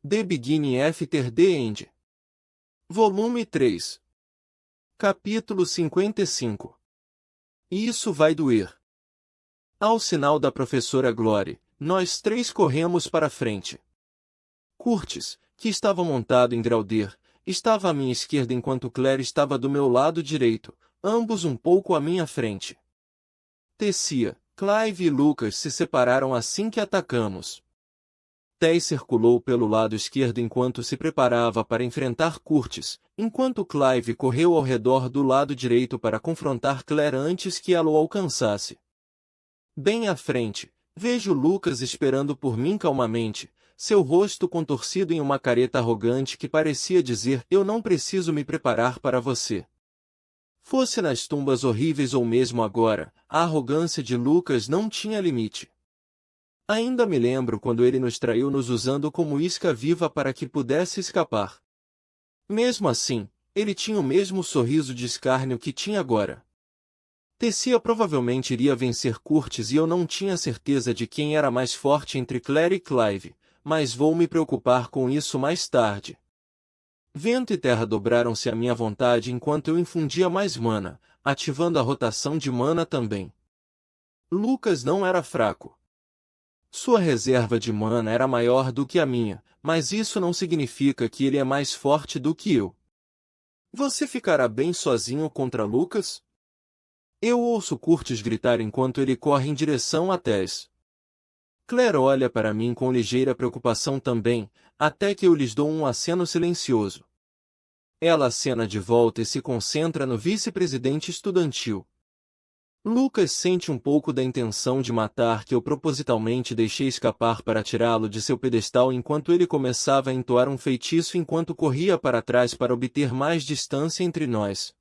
The Beginning After the End. Volume 3. Capítulo 55. Isso vai doer. Ao sinal da professora Glory, nós três corremos para a frente. Curtis, que estava montado em Grauder, estava à minha esquerda enquanto Claire estava do meu lado direito, ambos um pouco à minha frente. Tessia, Clive e Lucas se separaram assim que atacamos. Tess circulou pelo lado esquerdo enquanto se preparava para enfrentar Curtis, enquanto Clive correu ao redor do lado direito para confrontar Claire antes que ela o alcançasse. Bem à frente, vejo Lucas esperando por mim calmamente, seu rosto contorcido em uma careta arrogante que parecia dizer: "Eu não preciso me preparar para você." Fosse nas tumbas horríveis ou mesmo agora, a arrogância de Lucas não tinha limite. Ainda me lembro quando ele nos traiu nos usando como isca viva para que pudesse escapar. Mesmo assim, ele tinha o mesmo sorriso de escárnio que tinha agora. Tessia provavelmente iria vencer Curtis e eu não tinha certeza de quem era mais forte entre Claire e Clive, mas vou me preocupar com isso mais tarde. Vento e terra dobraram-se à minha vontade enquanto eu infundia mais mana, ativando a rotação de mana também. Lucas não era fraco. Sua reserva de mana era maior do que a minha, mas isso não significa que ele é mais forte do que eu. Você ficará bem sozinho contra Lucas? Eu ouço Curtis gritar enquanto ele corre em direção a Tess. Claire olha para mim com ligeira preocupação também, até que eu lhes dou um aceno silencioso. Ela acena de volta e se concentra no vice-presidente estudantil. Lucas sente um pouco da intenção de matar que eu propositalmente deixei escapar para tirá-lo de seu pedestal enquanto ele começava a entoar um feitiço enquanto corria para trás para obter mais distância entre nós.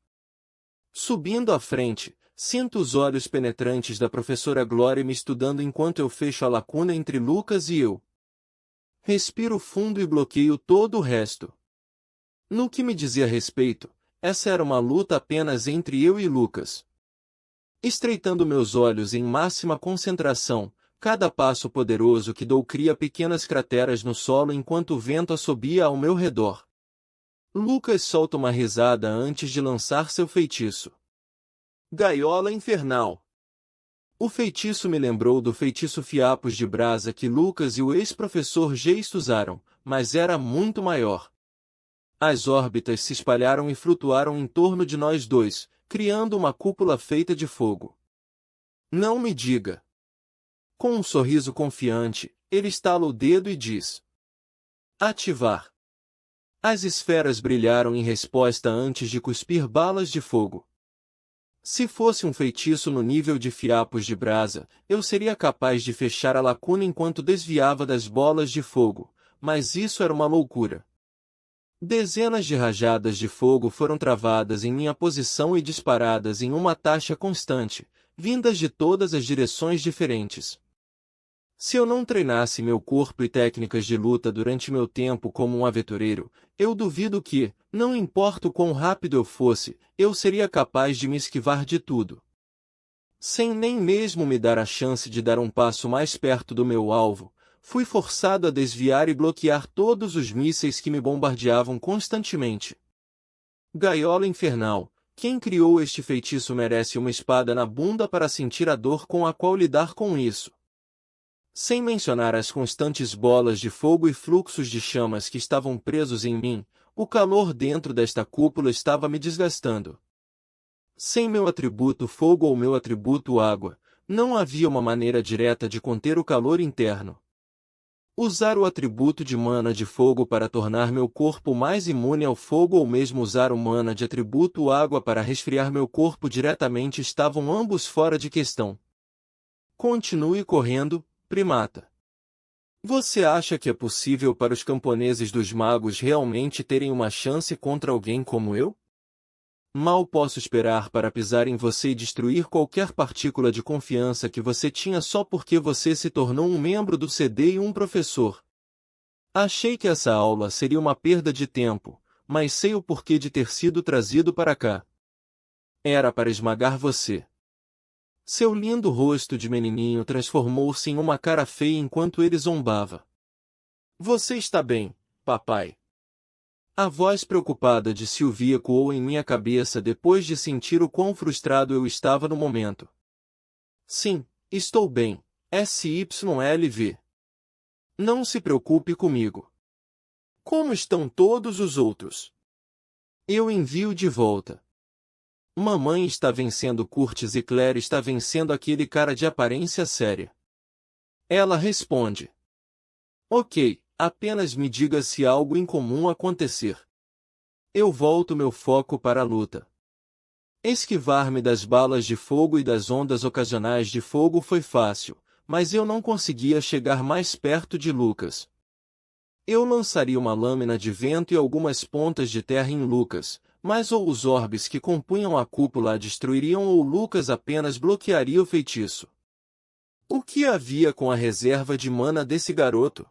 Subindo à frente, sinto os olhos penetrantes da professora Glory me estudando enquanto eu fecho a lacuna entre Lucas e eu. Respiro fundo e bloqueio todo o resto. No que me dizia respeito, essa era uma luta apenas entre eu e Lucas. Estreitando meus olhos em máxima concentração, cada passo poderoso que dou cria pequenas crateras no solo enquanto o vento assobia ao meu redor. Lucas solta uma risada antes de lançar seu feitiço. Gaiola Infernal. O feitiço me lembrou do feitiço Fiapos de Brasa que Lucas e o ex-professor Geist usaram, mas era muito maior. As órbitas se espalharam e flutuaram em torno de nós dois, criando uma cúpula feita de fogo. Não me diga. Com um sorriso confiante, ele estala o dedo e diz: ativar. As esferas brilharam em resposta antes de cuspir balas de fogo. Se fosse um feitiço no nível de Fiapos de Brasa, eu seria capaz de fechar a lacuna enquanto desviava das bolas de fogo, mas isso era uma loucura. Dezenas de rajadas de fogo foram travadas em minha posição e disparadas em uma taxa constante, vindas de todas as direções diferentes. Se eu não treinasse meu corpo e técnicas de luta durante meu tempo como um aventureiro, eu duvido que, não importa o quão rápido eu fosse, eu seria capaz de me esquivar de tudo. Sem nem mesmo me dar a chance de dar um passo mais perto do meu alvo, fui forçado a desviar e bloquear todos os mísseis que me bombardeavam constantemente. Gaiola Infernal. Quem criou este feitiço merece uma espada na bunda para sentir a dor com a qual lidar com isso. Sem mencionar as constantes bolas de fogo e fluxos de chamas que estavam presos em mim, o calor dentro desta cúpula estava me desgastando. Sem meu atributo fogo ou meu atributo água, não havia uma maneira direta de conter o calor interno. Usar o atributo de mana de fogo para tornar meu corpo mais imune ao fogo ou mesmo usar o mana de atributo água para resfriar meu corpo diretamente estavam ambos fora de questão. Continue correndo, primata. Você acha que é possível para os camponeses dos magos realmente terem uma chance contra alguém como eu? Mal posso esperar para pisar em você e destruir qualquer partícula de confiança que você tinha só porque você se tornou um membro do CD e um professor. Achei que essa aula seria uma perda de tempo, mas sei o porquê de ter sido trazido para cá. Era para esmagar você. Seu lindo rosto de menininho transformou-se em uma cara feia enquanto ele zombava. Você está bem, papai. A voz preocupada de Sylvie ecoou em minha cabeça depois de sentir o quão frustrado eu estava no momento. Sim, estou bem, SYLV. Não se preocupe comigo. Como estão todos os outros? Eu envio de volta. Mamãe está vencendo Curtis e Claire está vencendo aquele cara de aparência séria. Ela responde. Ok, apenas me diga se algo incomum acontecer. Eu volto meu foco para a luta. Esquivar-me das balas de fogo e das ondas ocasionais de fogo foi fácil, mas eu não conseguia chegar mais perto de Lucas. Eu lançaria uma lâmina de vento e algumas pontas de terra em Lucas, mas ou os orbes que compunham a cúpula a destruiriam ou Lucas apenas bloquearia o feitiço. O que havia com a reserva de mana desse garoto?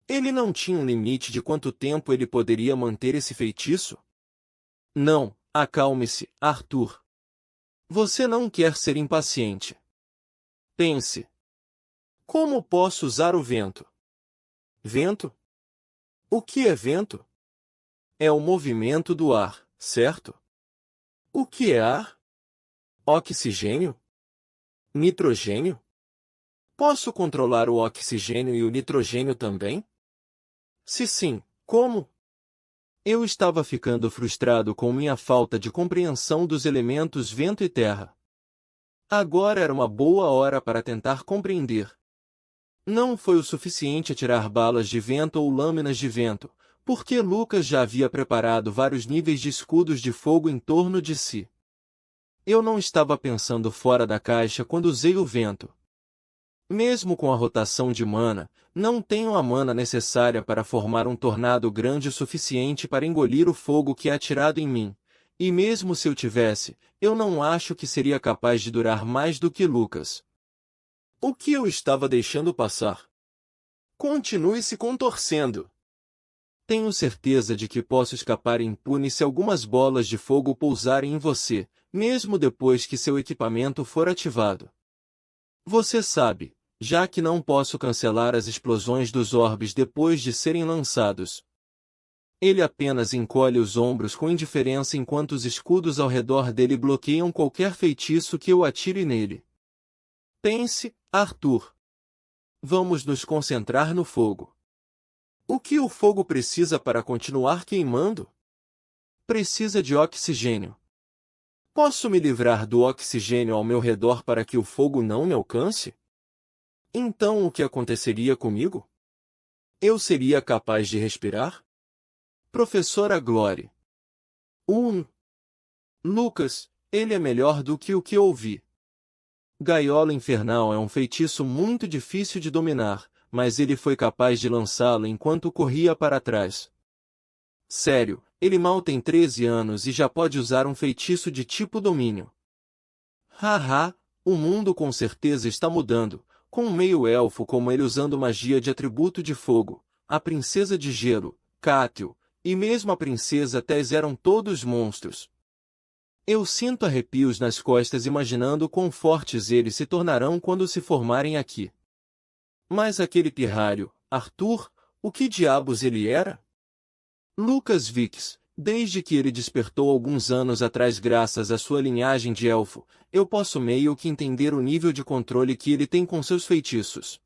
Ele não tinha um limite de quanto tempo ele poderia manter esse feitiço? Não, acalme-se, Arthur. Você não quer ser impaciente. Pense. Como posso usar o vento? Vento? O que é vento? É o movimento do ar, certo? O que é ar? Oxigênio? Nitrogênio? Posso controlar o oxigênio e o nitrogênio também? Se sim, como? Eu estava ficando frustrado com minha falta de compreensão dos elementos vento e terra. Agora era uma boa hora para tentar compreender. Não foi o suficiente atirar balas de vento ou lâminas de vento, porque Lucas já havia preparado vários níveis de escudos de fogo em torno de si. Eu não estava pensando fora da caixa quando usei o vento. Mesmo com a rotação de mana, não tenho a mana necessária para formar um tornado grande o suficiente para engolir o fogo que é atirado em mim, e mesmo se eu tivesse, eu não acho que seria capaz de durar mais do que Lucas. O que eu estava deixando passar? Continue se contorcendo. Tenho certeza de que posso escapar impune se algumas bolas de fogo pousarem em você, mesmo depois que seu equipamento for ativado. Você sabe, já que não posso cancelar as explosões dos orbes depois de serem lançados. Ele apenas encolhe os ombros com indiferença enquanto os escudos ao redor dele bloqueiam qualquer feitiço que eu atire nele. Pense, Arthur. Vamos nos concentrar no fogo. O que o fogo precisa para continuar queimando? Precisa de oxigênio. Posso me livrar do oxigênio ao meu redor para que o fogo não me alcance? Então o que aconteceria comigo? Eu seria capaz de respirar? Professora Glory. Lucas, ele é melhor do que o que ouvi. Gaiola Infernal é um feitiço muito difícil de dominar, mas ele foi capaz de lançá-lo enquanto corria para trás. Sério, ele mal tem 13 anos e já pode usar um feitiço de tipo domínio. Haha, o mundo com certeza está mudando, com um meio-elfo como ele usando magia de atributo de fogo, a princesa de gelo, Cátil, e mesmo a princesa Tess eram todos monstros. Eu sinto arrepios nas costas imaginando quão fortes eles se tornarão quando se formarem aqui. Mas aquele pirralho, Arthur, o que diabos ele era? Lucas Vix, desde que ele despertou alguns anos atrás graças à sua linhagem de elfo, eu posso meio que entender o nível de controle que ele tem com seus feitiços.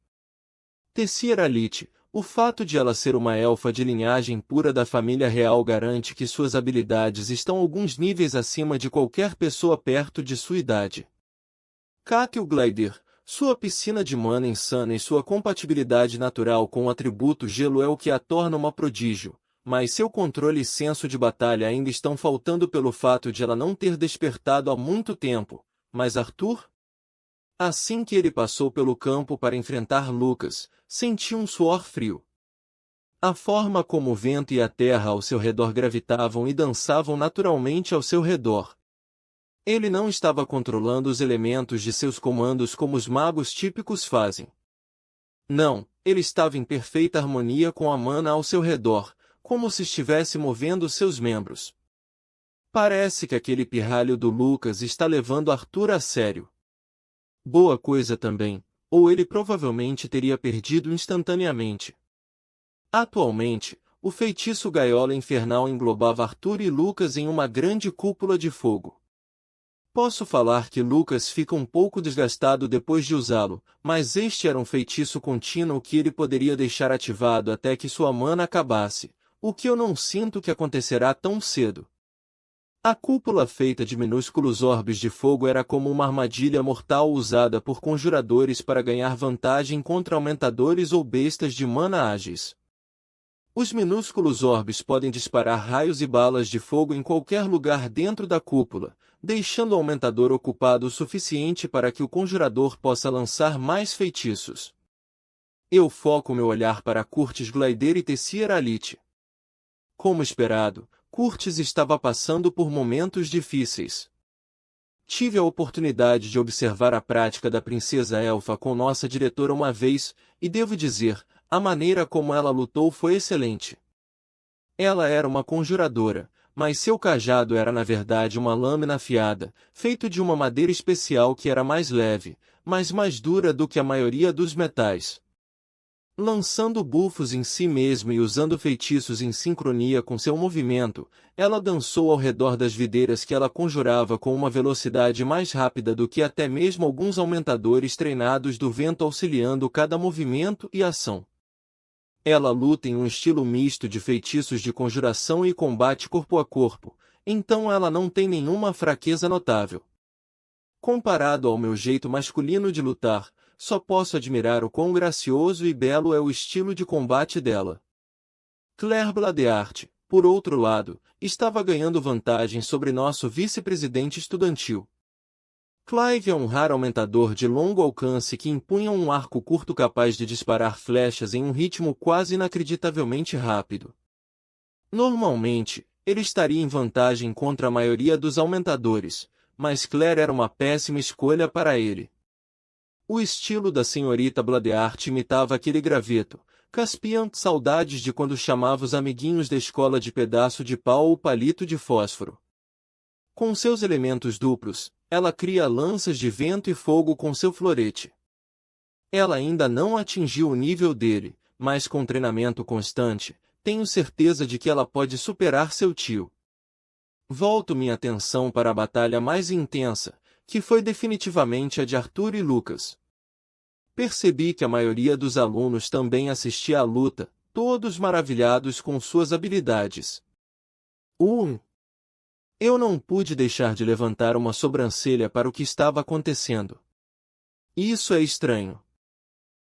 Tessieralite, o fato de ela ser uma elfa de linhagem pura da família real garante que suas habilidades estão alguns níveis acima de qualquer pessoa perto de sua idade. Cátil Glider, sua piscina de mana insana e sua compatibilidade natural com o atributo gelo é o que a torna uma prodígio, mas seu controle e senso de batalha ainda estão faltando pelo fato de ela não ter despertado há muito tempo. Mas Arthur? Assim que ele passou pelo campo para enfrentar Lucas, sentiu um suor frio. A forma como o vento e a terra ao seu redor gravitavam e dançavam naturalmente ao seu redor. Ele não estava controlando os elementos de seus comandos como os magos típicos fazem. Não, ele estava em perfeita harmonia com a mana ao seu redor, como se estivesse movendo seus membros. Parece que aquele pirralho do Lucas está levando Arthur a sério. Boa coisa também, ou ele provavelmente teria perdido instantaneamente. Atualmente, o feitiço Gaiola Infernal englobava Arthur e Lucas em uma grande cúpula de fogo. Posso falar que Lucas fica um pouco desgastado depois de usá-lo, mas este era um feitiço contínuo que ele poderia deixar ativado até que sua mana acabasse, o que eu não sinto que acontecerá tão cedo. A cúpula feita de minúsculos orbes de fogo era como uma armadilha mortal usada por conjuradores para ganhar vantagem contra aumentadores ou bestas de mana ágeis. Os minúsculos orbes podem disparar raios e balas de fogo em qualquer lugar dentro da cúpula, deixando o aumentador ocupado o suficiente para que o conjurador possa lançar mais feitiços. Eu foco meu olhar para Curtis Glider e Tessia Aralite. Como esperado, Curtis estava passando por momentos difíceis. Tive a oportunidade de observar a prática da princesa elfa com nossa diretora uma vez, e devo dizer, a maneira como ela lutou foi excelente. Ela era uma conjuradora, mas seu cajado era na verdade uma lâmina afiada, feito de uma madeira especial que era mais leve, mas mais dura do que a maioria dos metais. Lançando bufos em si mesma e usando feitiços em sincronia com seu movimento, ela dançou ao redor das videiras que ela conjurava com uma velocidade mais rápida do que até mesmo alguns aumentadores treinados do vento, auxiliando cada movimento e ação. Ela luta em um estilo misto de feitiços de conjuração e combate corpo a corpo, então ela não tem nenhuma fraqueza notável. Comparado ao meu jeito masculino de lutar, só posso admirar o quão gracioso e belo é o estilo de combate dela. Claire Bladeart, por outro lado, estava ganhando vantagem sobre nosso vice-presidente estudantil. Clive é um raro aumentador de longo alcance que empunha um arco curto capaz de disparar flechas em um ritmo quase inacreditavelmente rápido. Normalmente, ele estaria em vantagem contra a maioria dos aumentadores, mas Claire era uma péssima escolha para ele. O estilo da senhorita Bladeart imitava aquele graveto. Caspian, saudades de quando chamava os amiguinhos da escola de pedaço de pau ou palito de fósforo. Com seus elementos duplos, ela cria lanças de vento e fogo com seu florete. Ela ainda não atingiu o nível dele, mas com treinamento constante, tenho certeza de que ela pode superar seu tio. Volto minha atenção para a batalha mais intensa, que foi definitivamente a de Arthur e Lucas. Percebi que a maioria dos alunos também assistia à luta, todos maravilhados com suas habilidades. Eu não pude deixar de levantar uma sobrancelha para o que estava acontecendo. Isso é estranho.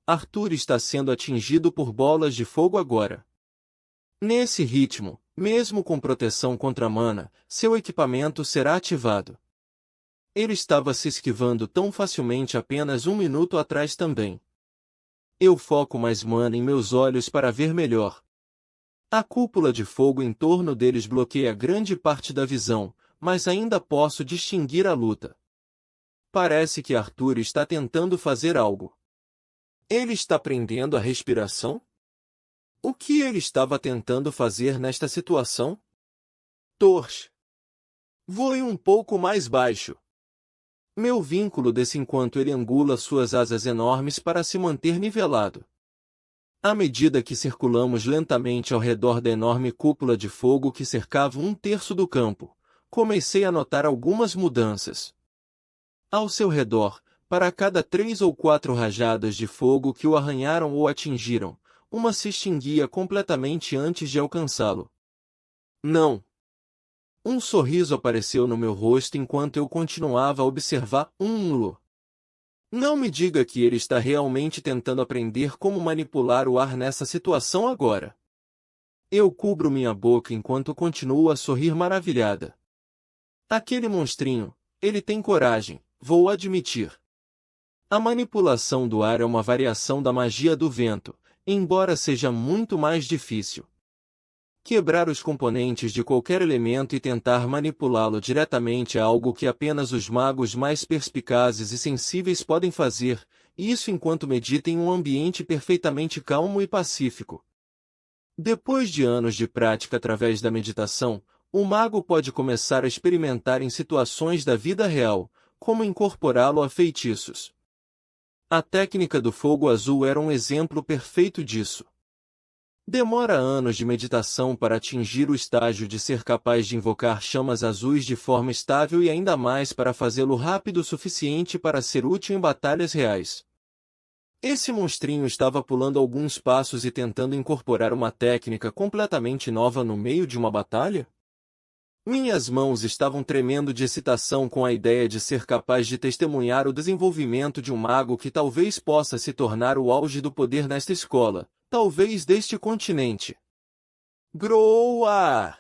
Arthur está sendo atingido por bolas de fogo agora. Nesse ritmo, mesmo com proteção contra mana, seu equipamento será ativado. Ele estava se esquivando tão facilmente apenas um minuto atrás também. Eu foco mais mana em meus olhos para ver melhor. A cúpula de fogo em torno deles bloqueia grande parte da visão, mas ainda posso distinguir a luta. Parece que Arthur está tentando fazer algo. Ele está prendendo a respiração? O que ele estava tentando fazer nesta situação? Torche. Voe um pouco mais baixo. Meu vínculo desce enquanto ele angula suas asas enormes para se manter nivelado. À medida que circulamos lentamente ao redor da enorme cúpula de fogo que cercava um terço do campo, comecei a notar algumas mudanças. Ao seu redor, para cada 3 ou 4 rajadas de fogo que o arranharam ou atingiram, uma se extinguia completamente antes de alcançá-lo. Não! Um sorriso apareceu no meu rosto enquanto eu continuava a observar Unlo. Não me diga que ele está realmente tentando aprender como manipular o ar nessa situação agora. Eu cubro minha boca enquanto continuo a sorrir maravilhada. Aquele monstrinho, ele tem coragem, vou admitir. A manipulação do ar é uma variação da magia do vento, embora seja muito mais difícil. Quebrar os componentes de qualquer elemento e tentar manipulá-lo diretamente é algo que apenas os magos mais perspicazes e sensíveis podem fazer, isso enquanto meditam em um ambiente perfeitamente calmo e pacífico. Depois de anos de prática através da meditação, o mago pode começar a experimentar em situações da vida real, como incorporá-lo a feitiços. A técnica do fogo azul era um exemplo perfeito disso. Demora anos de meditação para atingir o estágio de ser capaz de invocar chamas azuis de forma estável e ainda mais para fazê-lo rápido o suficiente para ser útil em batalhas reais. Esse monstrinho estava pulando alguns passos e tentando incorporar uma técnica completamente nova no meio de uma batalha? Minhas mãos estavam tremendo de excitação com a ideia de ser capaz de testemunhar o desenvolvimento de um mago que talvez possa se tornar o auge do poder nesta escola, talvez deste continente. Groa!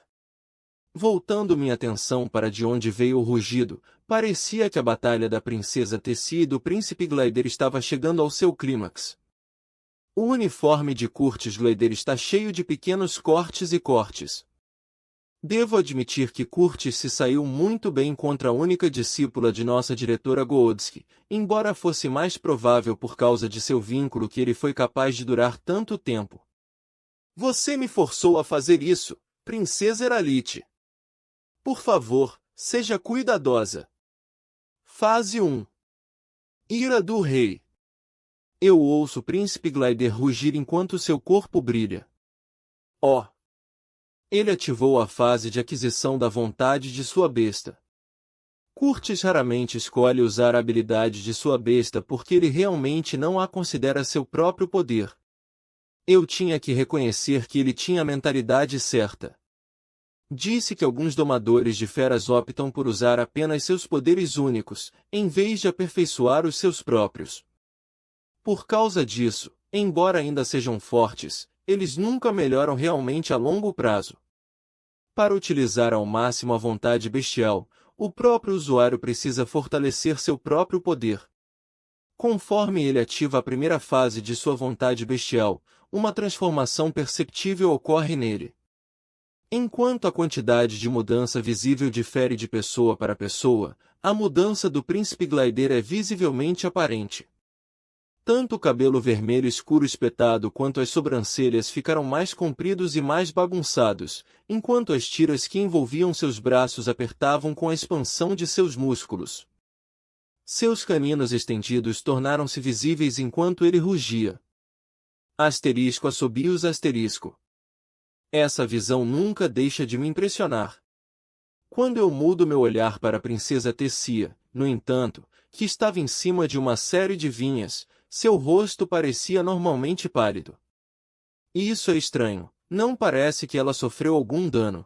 Voltando minha atenção para de onde veio o rugido, parecia que a batalha da princesa Tessia e do príncipe Glider estava chegando ao seu clímax. O uniforme de Curtis Glider está cheio de pequenos cortes e cortes. Devo admitir que Curtis se saiu muito bem contra a única discípula de nossa diretora Goldsky, embora fosse mais provável por causa de seu vínculo que ele foi capaz de durar tanto tempo. Você me forçou a fazer isso, princesa Eralite. Por favor, seja cuidadosa. Fase 1. Ira do Rei. Eu ouço o príncipe Glider rugir enquanto seu corpo brilha. Oh! Ele ativou a fase de aquisição da vontade de sua besta. Curtis raramente escolhe usar a habilidade de sua besta porque ele realmente não a considera seu próprio poder. Eu tinha que reconhecer que ele tinha a mentalidade certa. Disse que alguns domadores de feras optam por usar apenas seus poderes únicos, em vez de aperfeiçoar os seus próprios. Por causa disso, embora ainda sejam fortes, eles nunca melhoram realmente a longo prazo. Para utilizar ao máximo a vontade bestial, o próprio usuário precisa fortalecer seu próprio poder. Conforme ele ativa a primeira fase de sua vontade bestial, uma transformação perceptível ocorre nele. Enquanto a quantidade de mudança visível difere de pessoa para pessoa, a mudança do príncipe Glider é visivelmente aparente. Tanto o cabelo vermelho escuro espetado quanto as sobrancelhas ficaram mais compridos e mais bagunçados, enquanto as tiras que envolviam seus braços apertavam com a expansão de seus músculos. Seus caninos estendidos tornaram-se visíveis enquanto ele rugia. Asterisco assobios asterisco. Essa visão nunca deixa de me impressionar. Quando eu mudo meu olhar para a princesa Tessia, no entanto, que estava em cima de uma série de vinhas, seu rosto parecia normalmente pálido. E isso é estranho, não parece que ela sofreu algum dano.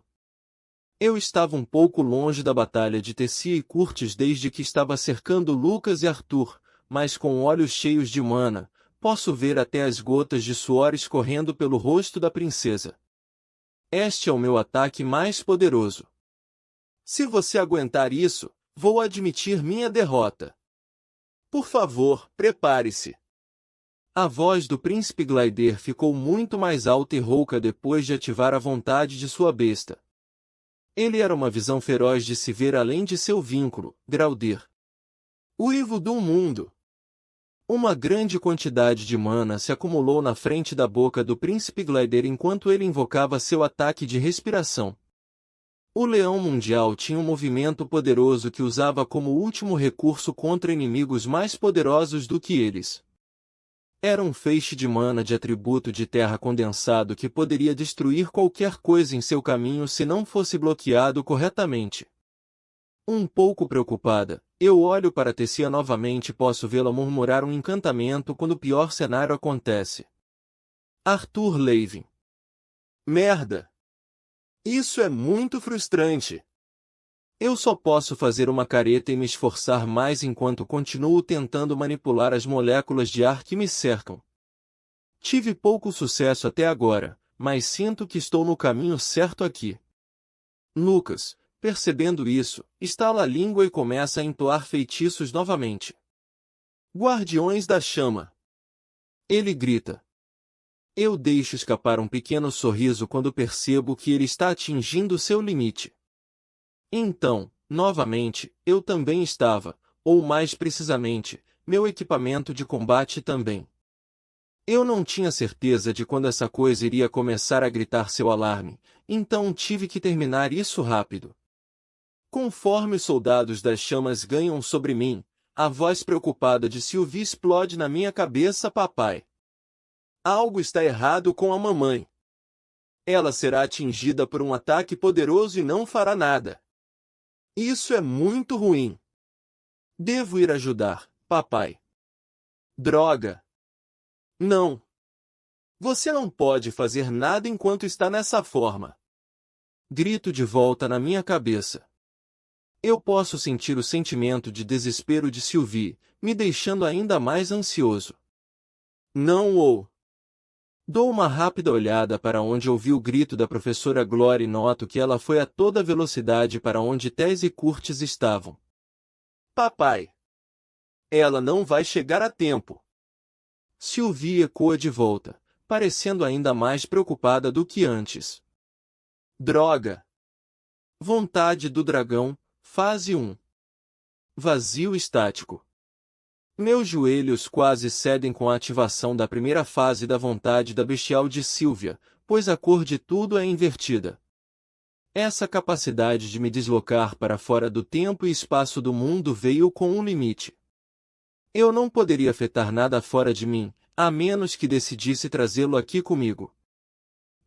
Eu estava um pouco longe da batalha de Tessia e Curtis desde que estava cercando Lucas e Arthur, mas com olhos cheios de mana, posso ver até as gotas de suor escorrendo pelo rosto da princesa. Este é o meu ataque mais poderoso. Se você aguentar isso, vou admitir minha derrota. Por favor, prepare-se. A voz do príncipe Glider ficou muito mais alta e rouca depois de ativar a vontade de sua besta. Ele era uma visão feroz de se ver além de seu vínculo, Graudir. Uivo do mundo! Uma grande quantidade de mana se acumulou na frente da boca do príncipe Glider enquanto ele invocava seu ataque de respiração. O leão mundial tinha um movimento poderoso que usava como último recurso contra inimigos mais poderosos do que eles. Era um feixe de mana de atributo de terra condensado que poderia destruir qualquer coisa em seu caminho se não fosse bloqueado corretamente. Um pouco preocupada, eu olho para Tessia novamente e posso vê-la murmurar um encantamento quando o pior cenário acontece. Arthur Levin. Merda! Isso é muito frustrante. Eu só posso fazer uma careta e me esforçar mais enquanto continuo tentando manipular as moléculas de ar que me cercam. Tive pouco sucesso até agora, mas sinto que estou no caminho certo aqui. Lucas, percebendo isso, estala a língua e começa a entoar feitiços novamente. Guardiões da chama! Ele grita. Eu deixo escapar um pequeno sorriso quando percebo que ele está atingindo seu limite. Então, novamente, eu também estava, ou mais precisamente, meu equipamento de combate também. Eu não tinha certeza de quando essa coisa iria começar a gritar seu alarme, então tive que terminar isso rápido. Conforme os soldados das chamas ganham sobre mim, a voz preocupada de Sylvie explode na minha cabeça, papai. Algo está errado com a mamãe. Ela será atingida por um ataque poderoso e não fará nada. Isso é muito ruim. Devo ir ajudar, papai. Droga! Não! Você não pode fazer nada enquanto está nessa forma. Grito de volta na minha cabeça. Eu posso sentir o sentimento de desespero de Sylvie, me deixando ainda mais ansioso. Não ou. Dou uma rápida olhada para onde ouvi o grito da professora Glory e noto que ela foi a toda velocidade para onde Tess e Curtis estavam. Papai! Ela não vai chegar a tempo. Sylvie ecoa de volta, parecendo ainda mais preocupada do que antes. Droga! Vontade do dragão, fase 1. Vazio estático. Meus joelhos quase cedem com a ativação da primeira fase da vontade da bestial de Sylvia, pois a cor de tudo é invertida. Essa capacidade de me deslocar para fora do tempo e espaço do mundo veio com um limite. Eu não poderia afetar nada fora de mim, a menos que decidisse trazê-lo aqui comigo.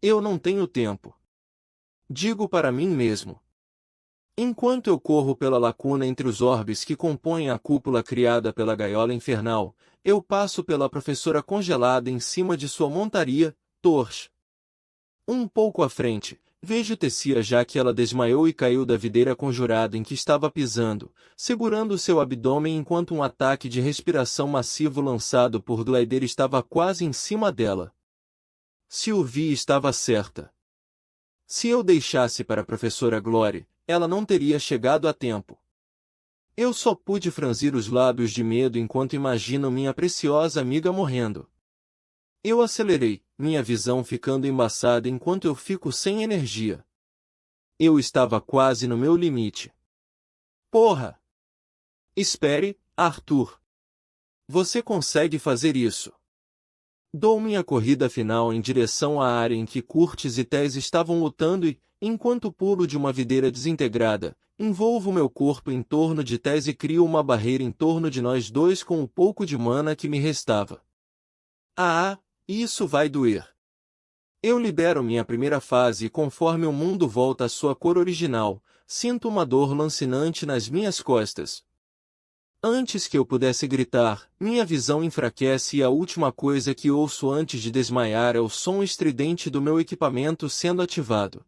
Eu não tenho tempo. Digo para mim mesmo. Enquanto eu corro pela lacuna entre os orbes que compõem a cúpula criada pela gaiola infernal, eu passo pela professora congelada em cima de sua montaria, Torch. Um pouco à frente, vejo Tessia já que ela desmaiou e caiu da videira conjurada em que estava pisando, segurando seu abdômen enquanto um ataque de respiração massivo lançado por Glider estava quase em cima dela. Sylvie estava certa. Se eu deixasse para a professora Glory, ela não teria chegado a tempo. Eu só pude franzir os lábios de medo enquanto imagino minha preciosa amiga morrendo. Eu acelerei, minha visão ficando embaçada enquanto eu fico sem energia. Eu estava quase no meu limite. Porra! Espere, Arthur. Você consegue fazer isso. Dou minha corrida final em direção à área em que Curtis e Tess estavam lutando e, enquanto pulo de uma videira desintegrada, envolvo meu corpo em torno de Tess e crio uma barreira em torno de nós dois com o pouco de mana que me restava. Isso vai doer. Eu libero minha primeira fase e conforme o mundo volta à sua cor original, sinto uma dor lancinante nas minhas costas. Antes que eu pudesse gritar, minha visão enfraquece e a última coisa que ouço antes de desmaiar é o som estridente do meu equipamento sendo ativado.